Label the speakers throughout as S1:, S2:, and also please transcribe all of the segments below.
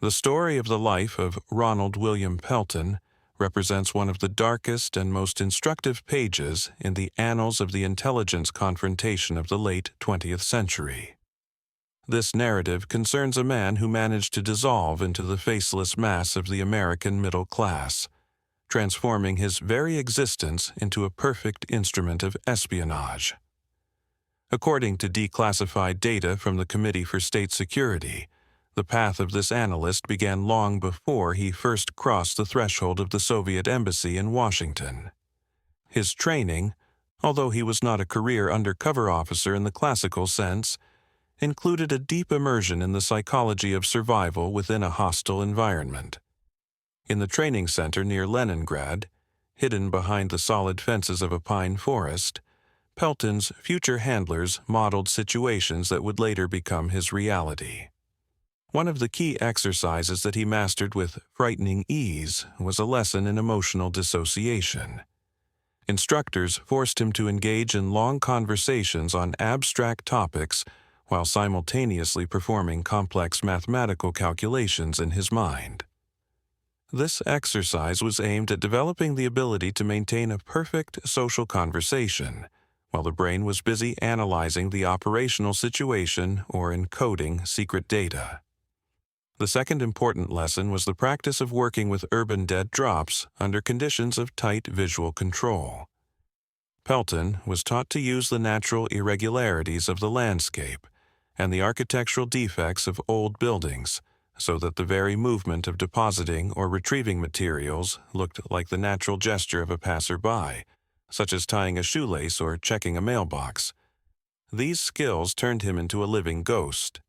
S1: The story of the life of Ronald William Pelton represents one of the darkest and most instructive pages in the annals of the intelligence confrontation of the late 20th century. This narrative concerns a man who managed to dissolve into the faceless mass of the American middle class, transforming his very existence into a perfect instrument of espionage. According to declassified data from the Committee for State Security, the path of this analyst began long before he first crossed the threshold of the Soviet embassy in Washington. His training, although he was not a career undercover officer in the classical sense, included a deep immersion in the psychology of survival within a hostile environment. In the training center near Leningrad, hidden behind the solid fences of a pine forest, Pelton's future handlers modeled situations that would later become his reality. One of the key exercises that he mastered with frightening ease was a lesson in emotional dissociation. Instructors forced him to engage in long conversations on abstract topics while simultaneously performing complex mathematical calculations in his mind. This exercise was aimed at developing the ability to maintain a perfect social conversation, while the brain was busy analyzing the operational situation or encoding secret data. The second important lesson was the practice of working with urban dead drops under conditions of tight visual control. Pelton was taught to use the natural irregularities of the landscape and the architectural defects of old buildings so that the very movement of depositing or retrieving materials looked like the natural gesture of a passerby, such as tying a shoelace or checking a mailbox. These skills turned him into a living ghost,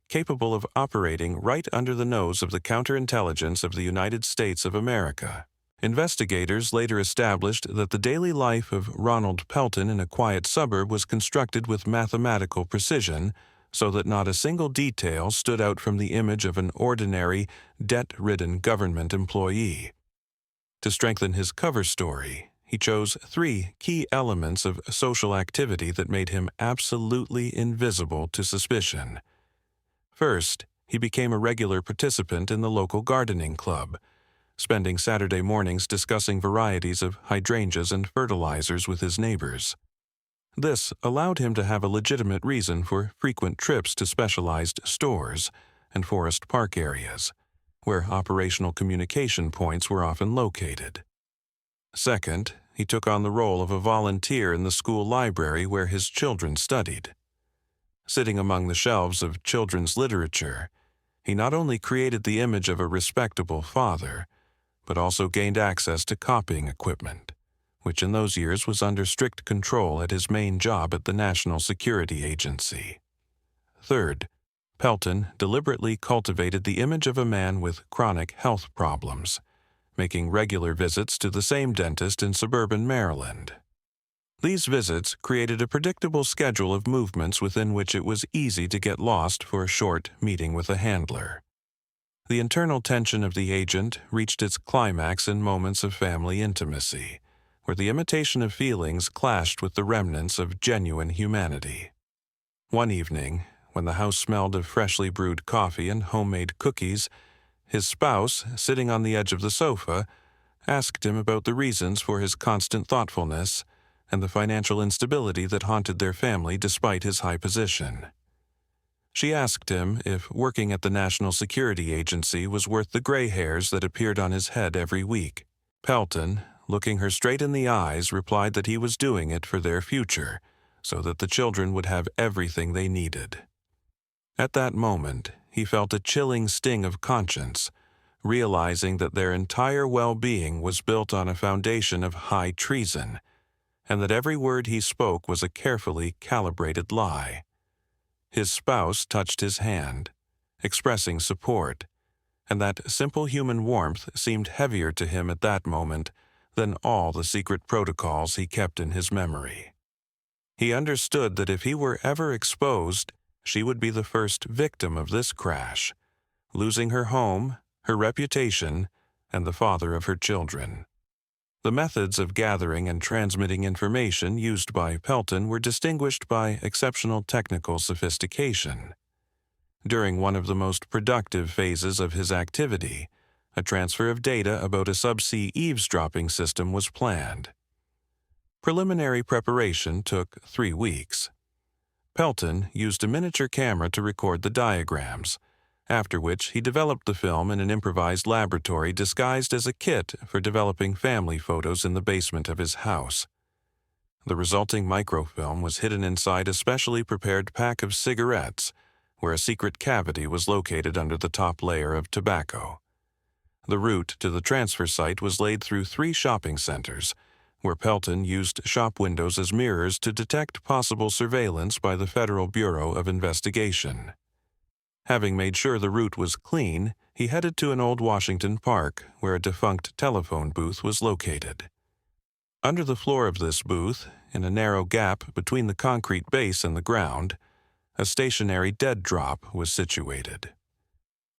S1: capable of operating right under the nose of the counterintelligence of the United States of America. Investigators later established that the daily life of Ronald Pelton in a quiet suburb was constructed with mathematical precision so that not a single detail stood out from the image of an ordinary, debt-ridden government employee. To strengthen his cover story, he chose 3 key elements of social activity that made him absolutely invisible to suspicion. First, he became a regular participant in the local gardening club, spending Saturday mornings discussing varieties of hydrangeas and fertilizers with his neighbors. This allowed him to have a legitimate reason for frequent trips to specialized stores and forest park areas, where operational communication points were often located. Second, he took on the role of a volunteer in the school library where his children studied. Sitting among the shelves of children's literature, he not only created the image of a respectable father, but also gained access to copying equipment, which in those years was under strict control at his main job at the National Security Agency. Third, Pelton deliberately cultivated the image of a man with chronic health problems, making regular visits to the same dentist in suburban Maryland. These visits created a predictable schedule of movements within which it was easy to get lost for a short meeting with a handler. The internal tension of the agent reached its climax in moments of family intimacy, where the imitation of feelings clashed with the remnants of genuine humanity. One evening, when the house smelled of freshly brewed coffee and homemade cookies, his spouse, sitting on the edge of the sofa, asked him about the reasons for his constant thoughtfulness and the financial instability that haunted their family despite his high position. She asked him if working at the National Security Agency was worth the gray hairs that appeared on his head every week. Pelton, looking her straight in the eyes, replied that he was doing it for their future, so that the children would have everything they needed. At that moment, he felt a chilling sting of conscience, realizing that their entire well-being was built on a foundation of high treason, and that every word he spoke was a carefully calibrated lie. His spouse touched his hand, expressing support, and that simple human warmth seemed heavier to him at that moment than all the secret protocols he kept in his memory. He understood that if he were ever exposed, she would be the first victim of this crash, losing her home, her reputation, and the father of her children. The methods of gathering and transmitting information used by Pelton were distinguished by exceptional technical sophistication. During one of the most productive phases of his activity, a transfer of data about a subsea eavesdropping system was planned. Preliminary preparation took 3 weeks. Pelton used a miniature camera to record the diagrams, after which he developed the film in an improvised laboratory disguised as a kit for developing family photos in the basement of his house. The resulting microfilm was hidden inside a specially prepared pack of cigarettes, where a secret cavity was located under the top layer of tobacco. The route to the transfer site was laid through 3 shopping centers, where Pelton used shop windows as mirrors to detect possible surveillance by the Federal Bureau of Investigation. Having made sure the route was clean, he headed to an old Washington park where a defunct telephone booth was located. Under the floor of this booth, in a narrow gap between the concrete base and the ground, a stationary dead drop was situated.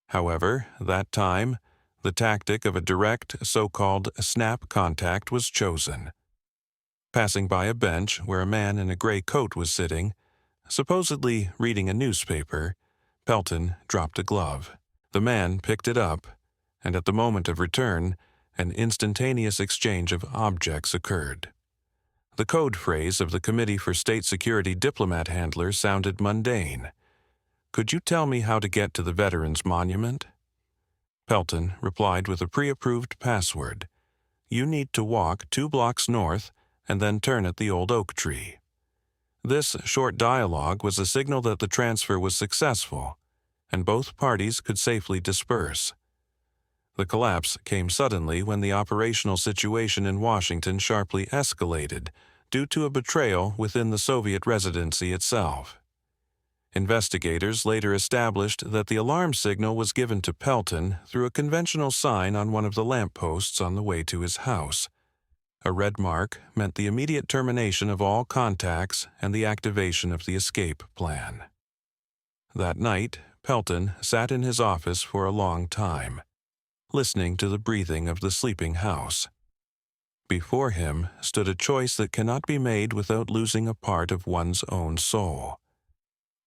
S1: However, that time, the tactic of a direct, so-called snap contact was chosen. Passing by a bench where a man in a gray coat was sitting, supposedly reading a newspaper, Pelton dropped a glove. The man picked it up, and at the moment of return, an instantaneous exchange of objects occurred. The code phrase of the Committee for State Security diplomat handler sounded mundane. "Could you tell me how to get to the Veterans Monument?" Pelton replied with a pre-approved password. "You need to walk 2 blocks north and then turn at the old oak tree." This short dialogue was a signal that the transfer was successful, and both parties could safely disperse. The collapse came suddenly when the operational situation in Washington sharply escalated due to a betrayal within the Soviet residency itself. Investigators later established that the alarm signal was given to Pelton through a conventional sign on one of the lampposts on the way to his house. A red mark meant the immediate termination of all contacts and the activation of the escape plan. That night, Pelton sat in his office for a long time, listening to the breathing of the sleeping house. Before him stood a choice that cannot be made without losing a part of one's own soul.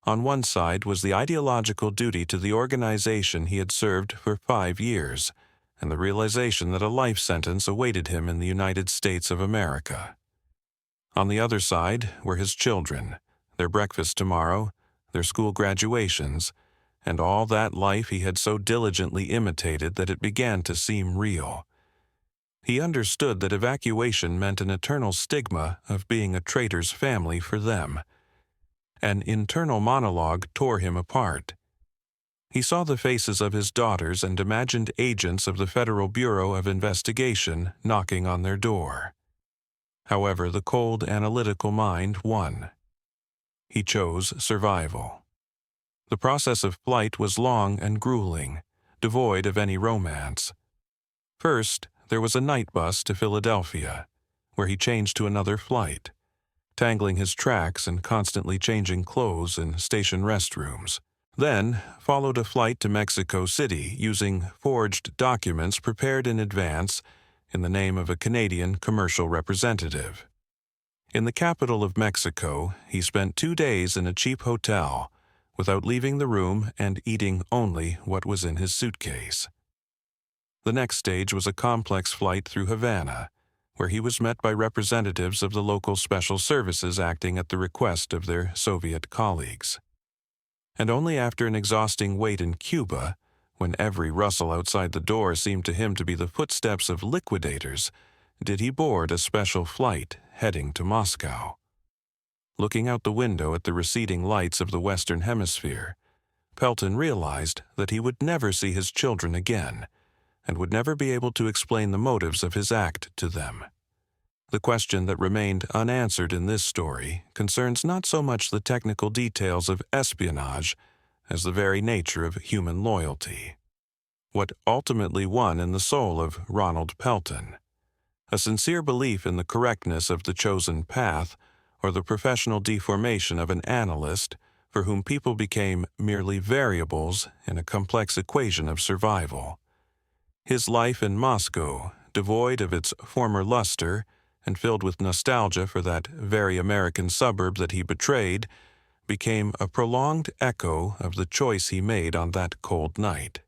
S1: On one side was the ideological duty to the organization he had served for 5 years, and the realization that a life sentence awaited him in the United States of America. On the other side were his children, their breakfast tomorrow, their school graduations, and all that life he had so diligently imitated that it began to seem real. He understood that evacuation meant an eternal stigma of being a traitor's family for them. An internal monologue tore him apart. He saw the faces of his daughters and imagined agents of the Federal Bureau of Investigation knocking on their door. However, the cold, analytical mind won. He chose survival. The process of flight was long and grueling, devoid of any romance. First, there was a night bus to Philadelphia, where he changed to another flight, tangling his tracks and constantly changing clothes in station restrooms. Then followed a flight to Mexico City using forged documents prepared in advance in the name of a Canadian commercial representative. In the capital of Mexico, he spent 2 days in a cheap hotel, without leaving the room and eating only what was in his suitcase. The next stage was a complex flight through Havana, where he was met by representatives of the local special services acting at the request of their Soviet colleagues. And only after an exhausting wait in Cuba, when every rustle outside the door seemed to him to be the footsteps of liquidators, did he board a special flight heading to Moscow. Looking out the window at the receding lights of the Western Hemisphere, Pelton realized that he would never see his children again, and would never be able to explain the motives of his act to them. The question that remained unanswered in this story concerns not so much the technical details of espionage as the very nature of human loyalty. What ultimately won in the soul of Ronald Pelton? A sincere belief in the correctness of the chosen path, or the professional deformation of an analyst for whom people became merely variables in a complex equation of survival. His life in Moscow, devoid of its former luster and filled with nostalgia for that very American suburb that he betrayed, became a prolonged echo of the choice he made on that cold night.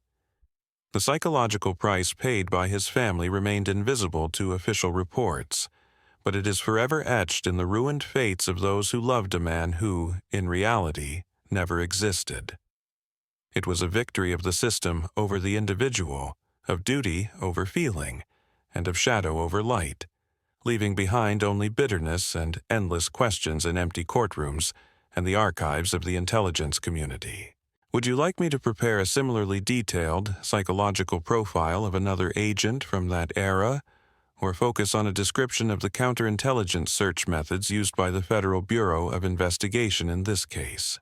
S1: The psychological price paid by his family remained invisible to official reports, but it is forever etched in the ruined fates of those who loved a man who, in reality, never existed. It was a victory of the system over the individual, of duty over feeling, and of shadow over light, leaving behind only bitterness and endless questions in empty courtrooms and the archives of the intelligence community. Would you like me to prepare a similarly detailed psychological profile of another agent from that era, or focus on a description of the counterintelligence search methods used by the Federal Bureau of Investigation in this case?